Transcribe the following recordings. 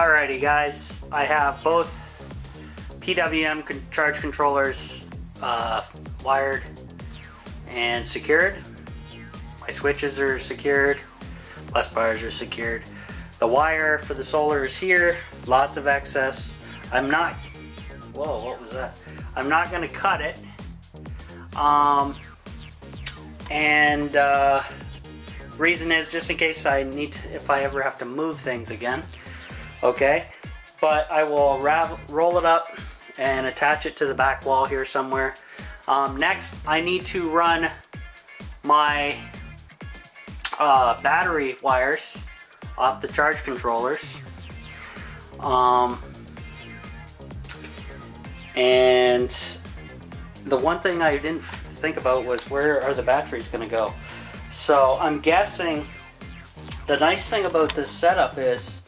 Alrighty guys, I have both PWM charge controllers wired and secured. My switches are secured, bus bars are secured. The wire for the solar is here, lots of excess. I'm not, whoa, what was that? I'm not going to cut it. Reason is just in case I need to, if I ever have to move things again. Okay, but I will roll it up and attach it to the back wall here somewhere. Next, I need to run my battery wires off the charge controllers. And the one thing I didn't think about was where are the batteries going to go. So I'm guessing the nice thing about this setup is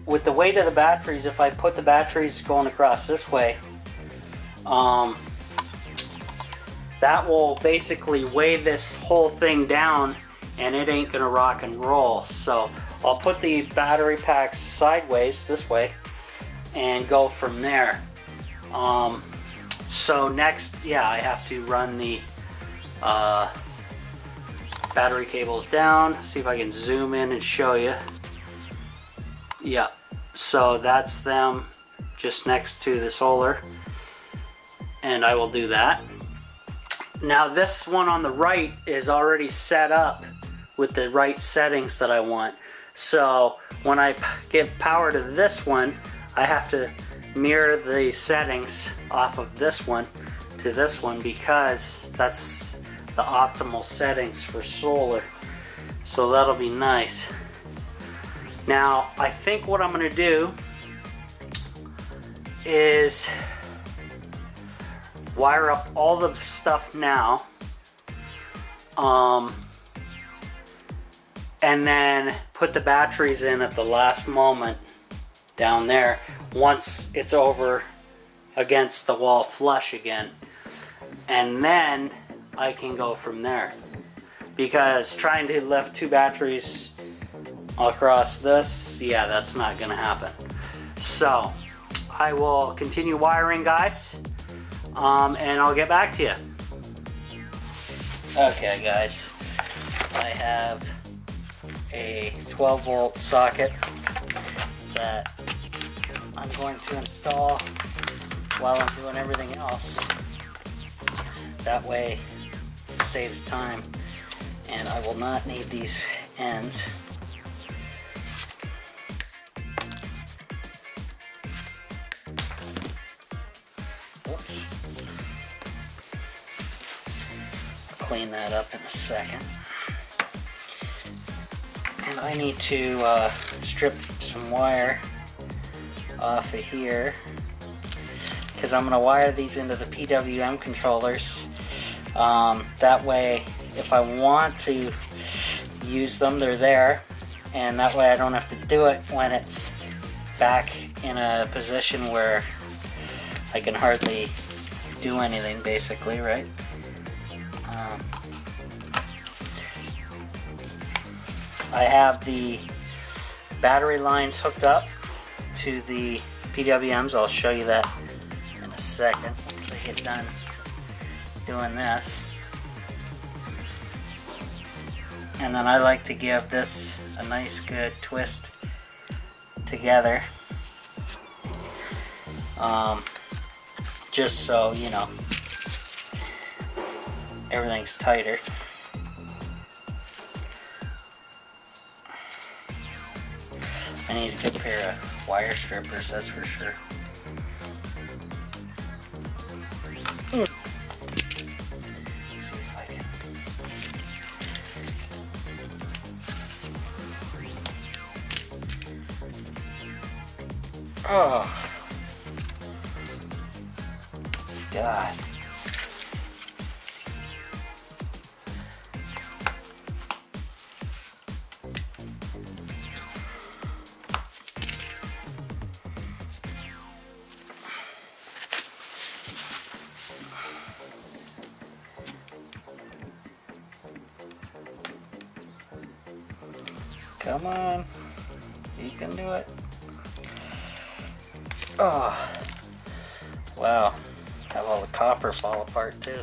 with the weight of the batteries, if I put the batteries going across this way, that will basically weigh this whole thing down and it ain't gonna rock and roll. So I'll put the battery packs sideways this way and go from there. So next, yeah, I have to run the battery cables down. See if I can zoom in and show you. Yeah, so that's them just next to the solar, and I will do that. Now this one on the right is already set up with the right settings that I want. So when I give power to this one, I have to mirror the settings off of this one to this one because that's the optimal settings for solar. So that'll be nice. Now I think what I'm going to do is wire up all the stuff now, and then put the batteries in at the last moment down there once it's over against the wall flush again, and then I can go from there, because trying to lift two batteries across this, yeah, that's not gonna happen. So I will continue wiring, guys, and I'll get back to you. Okay guys, I have a 12 volt socket that I'm going to install while I'm doing everything else. That way it saves time and I will not need these ends. Oops. I'll clean that up in a second. And I need to strip some wire off of here because I'm going to wire these into the PWM controllers. That way if I want to use them, they're there, and that way I don't have to do it when it's back in a position where I can hardly do anything, basically, right? I have the battery lines hooked up to the PWMs. I'll show you that in a second once I get done doing this. And then I like to give this a nice good twist together, just so you know everything's tighter. I need a good pair of wire strippers, that's for sure. See if I can. Oh, God. Come on. You can do it. Oh, wow. Have all the copper fall apart too.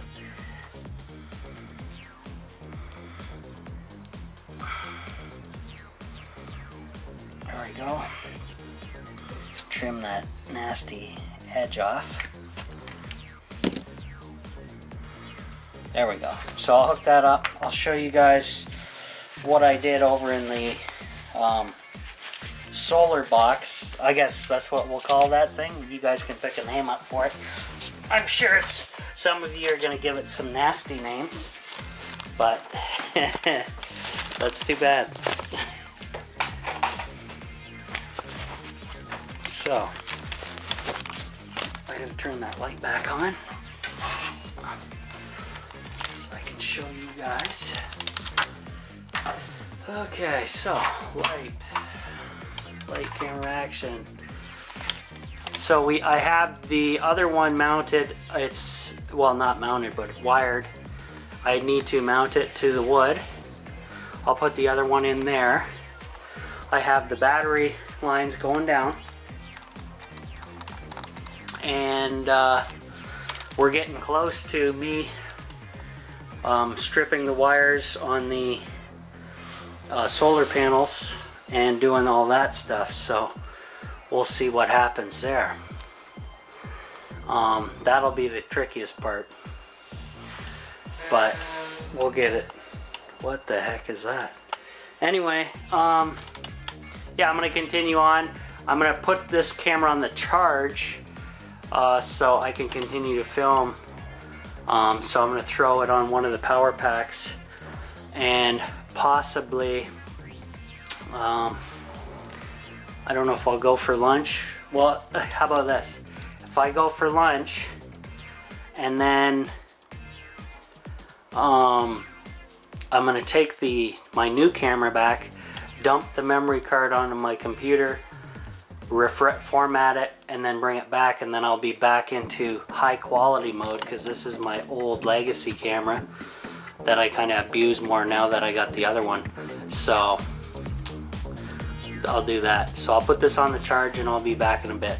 There we go. Trim that nasty edge off. There we go. So I'll hook that up. I'll show you guys what I did over in the solar box. I guess that's what we'll call that thing. You guys can pick a name up for it. I'm sure it's some of you are going to give it some nasty names, but that's too bad. So I gotta turn that light back on so I can show you guys. Okay, so light camera action. So I have the other one mounted. It's, well, not mounted, but wired. I need to mount it to the wood. I'll put the other one in there. I have the battery lines going down, and we're getting close to me stripping the wires on the solar panels and doing all that stuff. So we'll see what happens there. That'll be the trickiest part, but we'll get it. What the heck is that? Anyway, yeah, I'm gonna continue on. I'm gonna put this camera on the charge so I can continue to film. So I'm gonna throw it on one of the power packs, and possibly I don't know if I'll go for lunch. Well, how about this? If I go for lunch and then I'm gonna take my new camera back, dump the memory card onto my computer, format it, and then bring it back, and then I'll be back into high quality mode, because this is my old legacy camera that I kind of abuse more now that I got the other one. So I'll do that. So I'll put this on the charge and I'll be back in a bit.